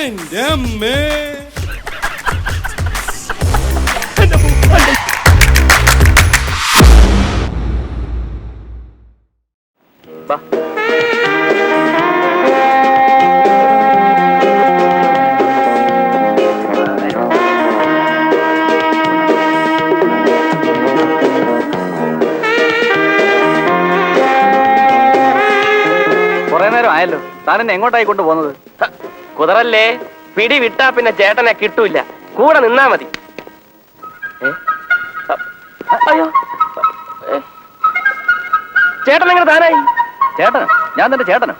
എന്റെ അമ്മേ. ആയല്ലോ താൻ എന്നെ എങ്ങോട്ടായി കൊണ്ട് പോകുന്നത്? കുതിരല്ലേ, പിടി വിട്ടാ പിന്നെ ചേട്ടനെ കിട്ടൂല, കൂടെ നിന്നാ മതി. അയ്യോ, ചേട്ടൻ എങ്ങനെ താനായി? ചേട്ടനോ? ഞാൻ തന്റെ ചേട്ടനോ?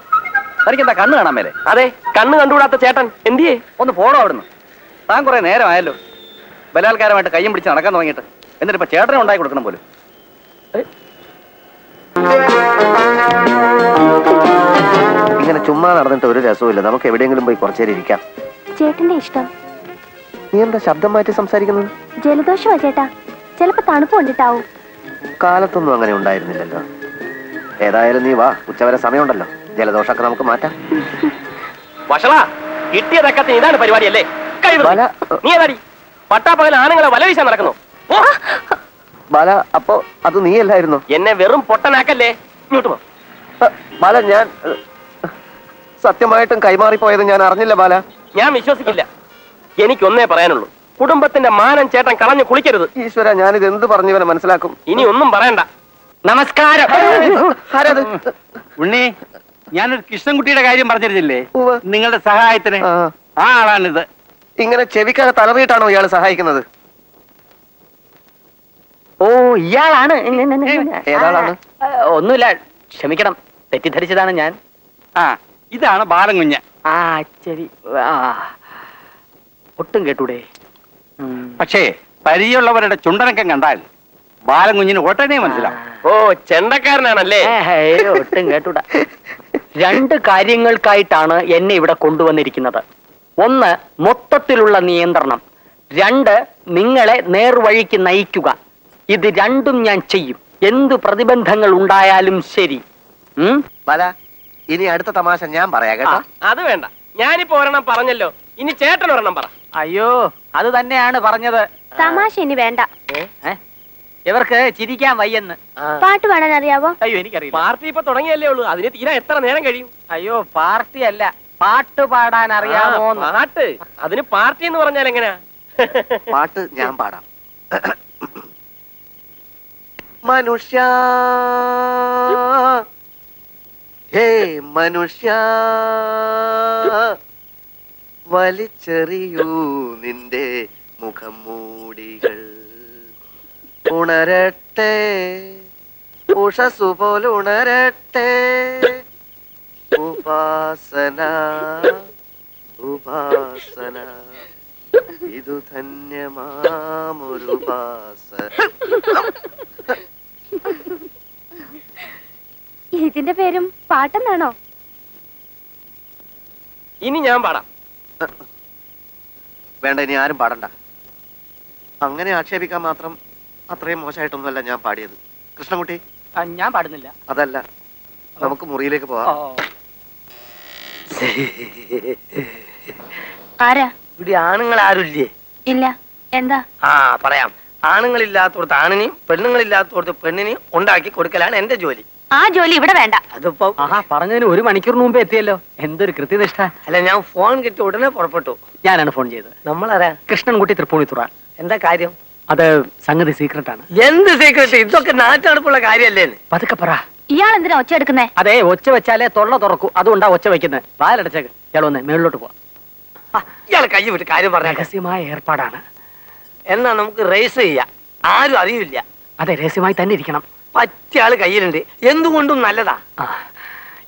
തനിക്കെന്താ കണ്ണ് കാണാൻ മേലെ? അതെ, കണ്ണ് കണ്ടുകൂടാത്ത ചേട്ടൻ എന്തിയേ? ഒന്ന് പോടോ അവിടുന്ന്. താൻ കുറെ നേരമായല്ലോ ബലാത്കാരമായിട്ട് കയ്യും പിടിച്ച് നടക്കാൻ തുടങ്ങിയിട്ട്. എന്നിട്ട് ഇപ്പൊ ചേട്ടനെ ഉണ്ടാക്കി കൊടുക്കണം പോലും. ഇങ്ങനെ ചുമ്മാ നടന്നിട്ട് ഒരു രസവുമില്ല. നമുക്ക് എവിടെയെങ്കിലും പോയി കുറച്ചേരം ഇരിക്കാം. ചേട്ടന്റെ ഇഷ്ടം. നീ എന്താ ശബ്ദം മാറ്റി സംസാരിക്കുന്നത്? ജലദോഷമാ ചേട്ടാ, ചിലപ്പോ തണുപ്പ് കൊണ്ടിട്ടാവും. കാലത്തൊന്നും അങ്ങനെ ഉണ്ടായിരുന്നില്ലല്ലോ. ഏതായാലും നീ വാ, ഉച്ചവരെ സമയമുണ്ടല്ലോ. ജലദോഷമൊക്കെ നമുക്ക് മാറ്റാം. വഷളാ, കിട്ടിയതൊക്കെ ഇതാണ് പരിപാടിയല്ലേ? നീ ഏതാടി പട്ടാപ്പകൽ ആണുങ്ങളെ വല വീശാൻ നടക്കുന്നു? ബാല, അപ്പോ അത് നീയല്ലായിരുന്നോ? എന്നെ വെറും പൊട്ടനാക്കല്ലേ. ഇങ്ങോട്ട് പോ. ബാല, ഞാൻ സത്യമായിട്ടും കൈമാറിപ്പോയത് ഞാൻ അറിഞ്ഞില്ല ബാല. ഞാൻ വിശ്വസിക്കില്ല. എനിക്കൊന്നേ പറയാനുള്ളൂ, കുടുംബത്തിന്റെ മാനം ചേട്ടൻ കളഞ്ഞു കുളിക്കരുത്. ഈശ്വര, ഞാനിത് എന്ത് പറഞ്ഞവനെ മനസ്സിലാക്കും? ഇനി ഒന്നും പറയണ്ട. നമസ്കാരം. ഉണ്ണി, ഞാനൊരു കൃഷ്ണൻകുട്ടിയുടെ കാര്യം പറഞ്ഞിരുന്നില്ലേ നിങ്ങളുടെ സഹായത്തിന്? ആ ആളാണിത്. ഇങ്ങനെ ചെവിക്കാതെ തളറിയിട്ടാണോ ഇയാൾ സഹായിക്കുന്നത്? ഓ, ഇയാളാണ്. ഏതാളാണ്? ഒന്നുമില്ല, ക്ഷമിക്കണം, തെറ്റിദ്ധരിച്ചതാണ് ഞാൻ. ആ, ഇതാണ് ബാലൻകുഞ്ഞ്. ആ ശരി, ഒട്ടും കേട്ടൂടെ? പക്ഷേ പരിചയമുള്ളവരുടെ ചുണ്ടനക്കം കണ്ടാൽ ബാലൻകുഞ്ഞിന് ഒട്ടനെ മനസ്സിലാവും. ഓ, ചെണ്ടക്കാരനാണല്ലേ? ഒട്ടും കേട്ടൂടാ. രണ്ട് കാര്യങ്ങൾക്കായിട്ടാണ് എന്നെ ഇവിടെ കൊണ്ടുവന്നിരിക്കുന്നത്. ഒന്ന്, മൊത്തത്തിലുള്ള നിയന്ത്രണം. രണ്ട്, നിങ്ങളെ നേർവഴിക്ക് നയിക്കുക. ഇത് രണ്ടും ഞാൻ ചെയ്യും, എന്തു പ്രതിബന്ധങ്ങൾ ഉണ്ടായാലും ശരി. ബാല, ഇനി അടുത്ത തമാശ ഞാൻ പറയാം കേട്ടോ. അത് വേണ്ട, ഞാനിപ്പോ ഒരെണ്ണം പറഞ്ഞല്ലോ, ഇനി ചേട്ടൻ ഒരെണ്ണം പറ. അയ്യോ, അത് തന്നെയാണ് പറഞ്ഞത്. തമാശ ഇനി വേണ്ട. ഇവർക്ക് ചിരിക്കാൻ വയ്യെന്ന്. പാട്ട് പാടാൻ അറിയാവോ? അയ്യോ, എനിക്കറിയില്ല. പാർട്ടി ഇപ്പൊ തുടങ്ങിയല്ലേ ഉള്ളൂ, അതിന് തീരാ എത്ര നേരം കഴിയും? അയ്യോ, പാർട്ടി അല്ല, പാട്ട് പാടാൻ അറിയാമോ? പാട്ട്, അതിന് പാർട്ടി എന്ന് പറഞ്ഞാൽ എങ്ങനെയാ? പാട്ട് ഞാൻ പാടാം. മനുഷ്യ, ഹേ മനുഷ്യ, വലിച്ചെറിയൂ നിന്റെ മുഖം മൂടികൾ. ഉണരട്ടെ, ഉഷസ്സു പോലുണരട്ടെ. ഉപാസന, ഉപാസന, ഇതു ധന്യമാമൊരുപാസന. ഇതിന്റെ പേരും പാട്ടെന്നാണോ? ഇനി ഞാൻ പാടാം. വേണ്ട, ഇനി ആരും പാടണ്ട. അങ്ങനെ ആക്ഷേപിക്കാൻ മാത്രം അത്രയും മോശമായിട്ടൊന്നുമല്ല ഞാൻ പാടിയത്. കൃഷ്ണൻകുട്ടി, ഞാൻ പാടുന്നില്ല. അതല്ല, നമുക്ക് മുറിയിലേക്ക് പോവാം. ആരാ ഇവിടെ ആണുങ്ങൾ ആരുമില്ലേ? ഇല്ല. എന്താ? പറയാം. ആണുങ്ങളില്ലാത്തോടത്ത് ആണിനെയും പെണ്ണുങ്ങളില്ലാത്തോടത്ത് പെണ്ണിനെയും ഉണ്ടാക്കി കൊടുക്കലാണ് എന്റെ ജോലി. ആ ജോലി ഇവിടെ വേണ്ട. അതിപ്പോ പറഞ്ഞതിന് 1 മണിക്കൂർ മുമ്പേ എത്തിയല്ലോ. എന്തൊരു കൃത്യനിഷ്ഠ. അല്ല, ഞാൻ ഫോൺ കിട്ടി ഉടനെ പുറപ്പെട്ടു. ഞാനാണ് ഫോൺ ചെയ്തത്. നമ്മളാരാ? കൃഷ്ണൻകുട്ടി തൃപ്പൂണിത്തുറ. എന്താ കാര്യം? അത് സംഗതി സീക്രട്ട് ആണ്. എന്ത് സീക്രട്ട്? ഇതൊക്കെ നാട്ടടപ്പുള്ള കാര്യല്ലേ? പതുക്കെ പറ. ഇയാൾ എന്തിനാ ഒച്ച എടുക്കുന്നേ? അതെ, ഒച്ച വെച്ചാലേ തൊള്ള തുറക്കൂ, അതുകൊണ്ടാ ഒച്ച വെക്കുന്നത്. വാലടച്ചേക്ക്. ഇയാൾ വന്നേ, മേളിലോട്ട് പോവാ. ഇയാൾ കൈ വിട്ട് കാര്യം പറഞ്ഞ രഹസ്യമായ ഏർപ്പാടാണ്. എന്നാ നമുക്ക് റേസ് ചെയ്യാം, ആരും അറിയില്ല. അതെ, രഹസ്യമായി തന്നെ ഇരിക്കണം. പറ്റിയ ആള് കയ്യിലുണ്ട്, എന്തുകൊണ്ടും നല്ലതാ.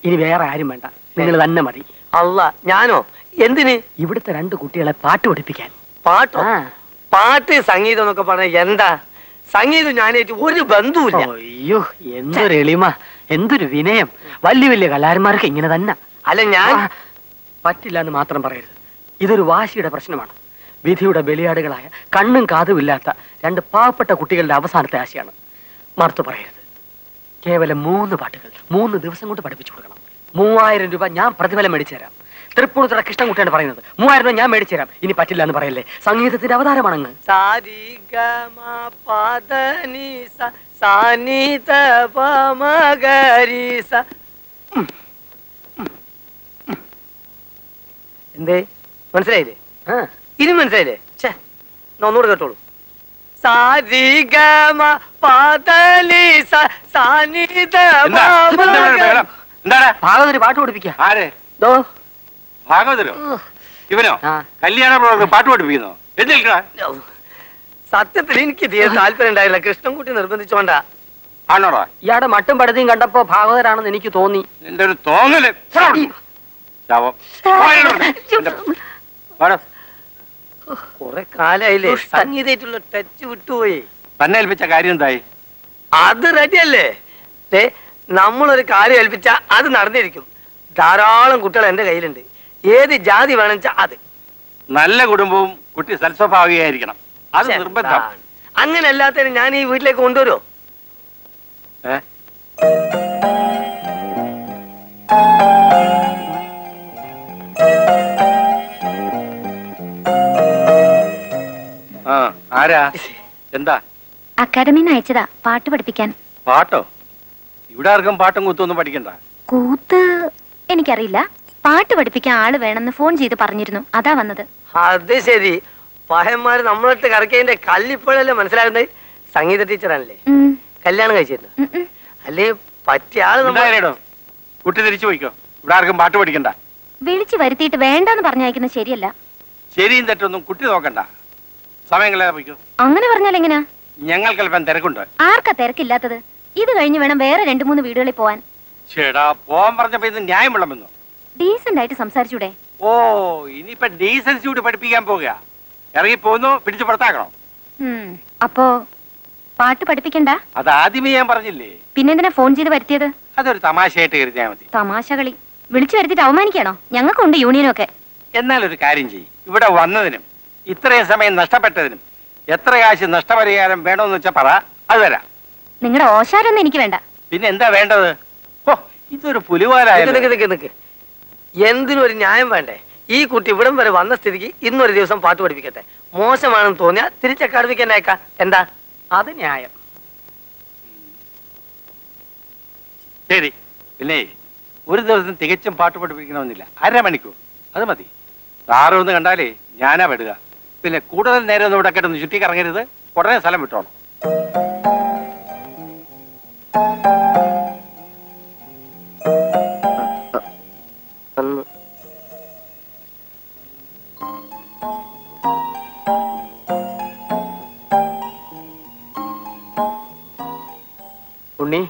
ഇനി വേറെ ആരും വേണ്ട, നിങ്ങൾ തന്നെ മതി. അല്ല, ഞാനോ? എന്തിന്? ഇവിടുത്തെ 2 കുട്ടികളെ പാട്ട് പഠിപ്പിക്കാൻ. പാട്ടോ? പാട്ട് സംഗീതം എന്നൊക്കെ പറഞ്ഞ എന്താ? സംഗീതം ഞാനായിട്ട് ഒരു ബന്ധവുമില്ല. അയ്യോ, എന്തൊരു എളിമ, എന്തൊരു വിനയം. വലിയ വലിയ കലാകാരന്മാർക്ക് ഇങ്ങനെ തന്നെ. അല്ല, ഞാൻ പറ്റില്ല എന്ന് മാത്രം പറയരുത്. ഇതൊരു വാശിയുടെ പ്രശ്നമാണ്. വിധിയുടെ ബലിയാടുകളായ കണ്ണും കാതും ഇല്ലാത്ത 2 പാവപ്പെട്ട കുട്ടികളുടെ അവസാനത്തെ ആശയാണ്. മറുത്തു പറയരുത്. കേവലം 3 പാട്ടുകൾ 3 ദിവസം കൊണ്ട് പഠിപ്പിച്ചു കൊടുക്കണം. 3000 രൂപ ഞാൻ പ്രതിഫലം മേടിച്ചു തരാം. തൃപ്പൂണിത്തുറ കൃഷ്ണൻകുട്ടിയാണ് പറയുന്നത്. 3000 രൂപ ഞാൻ മേടിച്ചു തരാം. ഇനി പറ്റില്ല എന്ന് പറയല്ലേ. സംഗീതത്തിന്റെ അവതാരമാണങ്ങ്. എന്തേ മനസ്സിലായില്ലേ? ആ, ഇനി മനസ്സിലായില്ലേ? ഒന്നുകൂടെ കേട്ടോളൂ. സാരിഗമ പദനി സാനിധ എന്താണ് ഭാഗവതര് പാട്ട് പഠിപ്പിക്കാം. ആര് ദോ, ഭാഗവതരോ? ഇവനോ? ആ. കല്യാണ പ്രവർത്തകർ പാട്ട് പഠിപ്പിക്കുന്നോ? എന്തിനാ? സത്യത്തിൽ എനിക്ക് തീരെ താല്പര്യം ഉണ്ടായില്ല. കൃഷ്ണൻകുട്ടി നിർബന്ധിച്ചോണ്ടാ. ആണോടാ? ഇയാളുടെ മട്ടും പടുതിയും കണ്ടപ്പോ ഭാഗവതരാണെന്ന് എനിക്ക് തോന്നി. എന്റെ ഒരു തോന്നല്. ശവം. കുറെ കാലായില്ലേ ദുഷ്ടൻ. സംഗീതമായിട്ടുള്ള ടച്ച് വിട്ടുപോയി. തന്നെ ഏൽപ്പിച്ച കാര്യം എന്തായി? അത് റെഡിയല്ലേ? നമ്മളൊരു കാര്യം ഏൽപ്പിച്ച അത് നടന്നിരിക്കും. ധാരാളം കുട്ടികൾ എന്റെ കയ്യിലുണ്ട്. ഏത് ജാതി വേണം വെച്ചാ അത്. നല്ല കുടുംബവും കുട്ടി സൽസ്വഭാവിയായിരിക്കണം. അത് നിർബന്ധം. അങ്ങനെ അല്ലാത്തതിന് ഞാൻ ഈ വീട്ടിലേക്ക് കൊണ്ടുവരുമോ? ഏ? ആ, ആരാ? എന്താ? അക്കാഡമിന്ന് അയച്ചതാ പാട്ട് പഠിപ്പിക്കാൻ. പാട്ടോ? ഇവിടെ ആർക്കും പാട്ടും കുത്തൊന്നും പഠിക്കണ്ട. കൂത്ത് എനിക്കറിയില്ല. പാട്ട് പഠിപ്പിക്കാൻ ആള് വേണമെന്ന് ഫോൺ ചെയ്ത് പറഞ്ഞിരുന്നു. അതാ വന്നത്. അത് ശരി. പഹന്മാര് നമ്മളടുത്ത് കറക്കിയതിന്റെ കല്ലിപ്പോഴല്ലേ മനസ്സിലാകുന്നത്. സംഗീത ടീച്ചറാണല്ലേ? ഉം, കല്യാണം കഴിച്ചിരുന്നു. ഉം, ഉം. അല്ലേ പറ്റിയ ആള് നമ്മൾ എന്തായാലും കുട്ടി തിരിച്ചു പോയിക്കോ. ഇവിടെ ആർക്കും പാട്ട് പഠിക്കണ്ട. വിളിച്ചു വരുത്തിയിട്ട് വേണ്ടെന്ന് പറഞ്ഞയക്കുന്നത് ശരിയല്ല. ശരിയും തെറ്റൊന്നും കുട്ടി നോക്കണ്ട. സമയം കളയാതെ പോയിക്കോ. അങ്ങനെ പറഞ്ഞാൽ എങ്ങനെയാ? ഞങ്ങൾക്ക് അല്പം തിരക്കുണ്ട്. ആർക്കാ തിരക്കില്ലാത്തത്? ഇത് കഴിഞ്ഞ് വേണം വേറെ 2-3 വീടുകളിൽ പോവാൻ. ചേടാ, പോവാൻ പറഞ്ഞപ്പോ ഇത് ന്യായം വിളമ്പെന്നോ? ഡീസന്റ് ആയിട്ട് സംസാരിച്ചൂടെ? ഓ, ഇനിയിപ്പൊ ഡീസൻസി കൂടി പഠിപ്പിക്കാൻ പോകുക. ഇറങ്ങി പോന്നു, പിടിച്ചു പുറത്താക്കണം. അപ്പോ പാട്ട് പഠിപ്പിക്കണ്ട? അത് ആദ്യമേ ഞാൻ പറഞ്ഞില്ലേ. പിന്നെന്തിനാ ഫോൺ ചെയ്ത് വരുത്തിയത്? അതൊരു തമാശയായിട്ട് കരുതിയാൽ മതി. തമാശ കളി. വിളിച്ചു വരുത്തിട്ട് അവമാനിക്കാണോ? ഞങ്ങൾക്കുണ്ട് യൂണിയനൊക്കെ. എന്നാൽ ഒരു കാര്യം ചെയ്യും. ഇവിടെ വന്നതിനും ഇത്രയും സമയം നഷ്ടപ്പെട്ടതിനും എത്ര കാശ് നഷ്ടപരിഹാരം വേണമെന്ന് വെച്ചാ പറ, അത് തരാം. നിങ്ങളുടെ ഓശാരൊന്നും എനിക്ക് വേണ്ട. പിന്നെ എന്താ വേണ്ടത്? ഓ, ഇതൊരു നിക്ക് പുലിവാലായാലും. നിക്ക് നിക്ക് നിക്ക്. എന്തിനും ഒരു ന്യായം വേണ്ടേ? ഈ കുട്ടി ഇവിടം വരെ വന്ന സ്ഥിതിക്ക് ഇന്നൊരു ദിവസം പാട്ട് പഠിപ്പിക്കട്ടെ. മോശമാണെന്ന് തോന്നിയാൽ തിരിച്ച് അക്കാഡമിക്ക് തന്നെ അയക്കാം. എന്താ? അത് ന്യായം. ശരി. പിന്നെ ഒരു ദിവസം തികച്ചും പാട്ട് പഠിപ്പിക്കണമെന്നില്ല. 1/2 മണിക്കൂർ അത് മതി. സാറ് ഒന്ന് കണ്ടാലേ ഞാനാ വിടുക. പിന്നെ കൂടുതൽ നേരം ഒന്നും ഇവിടെ കേട്ടൊന്ന് ചുറ്റി കറങ്ങരുത്. ഉടനെ സ്ഥലം വിട്ടോണം. ഉണ്ണി,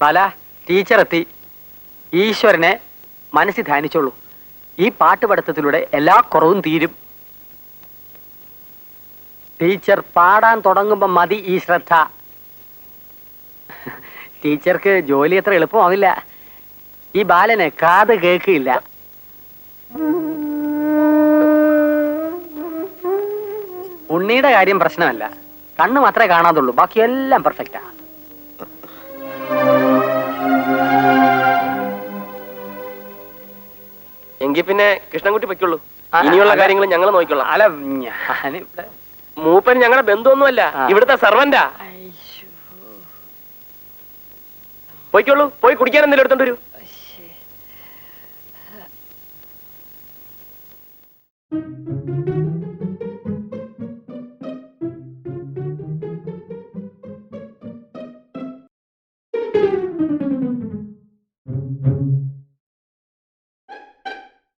ബാല, ടീച്ചർ എത്തി. ഈശ്വരനെ മനസ്സിൽ ധ്യാനിച്ചോളൂ. ഈ പാട്ട് പഠിത്തത്തിലൂടെ എല്ലാ കുറവും തീരും. ടീച്ചർ പാടാൻ തുടങ്ങുമ്പോ മതി ഈ ശ്രദ്ധ. ടീച്ചർക്ക് ജോലി അത്ര എളുപ്പമാവില്ല. ഈ ബാലന് കാത് കേൾക്കില്ല. ഉണ്ണിയുടെ കാര്യം പ്രശ്നമല്ല. കണ്ണ് മാത്രമേ കാണാതുള്ളൂ. ബാക്കിയെല്ലാം പെർഫെക്റ്റാ. എങ്കിൽ പിന്നെ കൃഷ്ണൻകുട്ടി പൊയ്ക്കുള്ളൂ. ഇനിയുള്ള കാര്യങ്ങൾ ഞങ്ങൾ നോക്കിക്കൊള്ളാം. അല്ല, ഞാനിവിടെ മൂപ്പൻ ഞങ്ങളുടെ ബന്ധുവൊന്നുമല്ല, ഇവിടുത്തെ സെർവന്റാ. പോയിക്കോളൂ, പോയി കുടിക്കാൻ എന്തെങ്കിലും എടുത്തോണ്ട് വരൂ.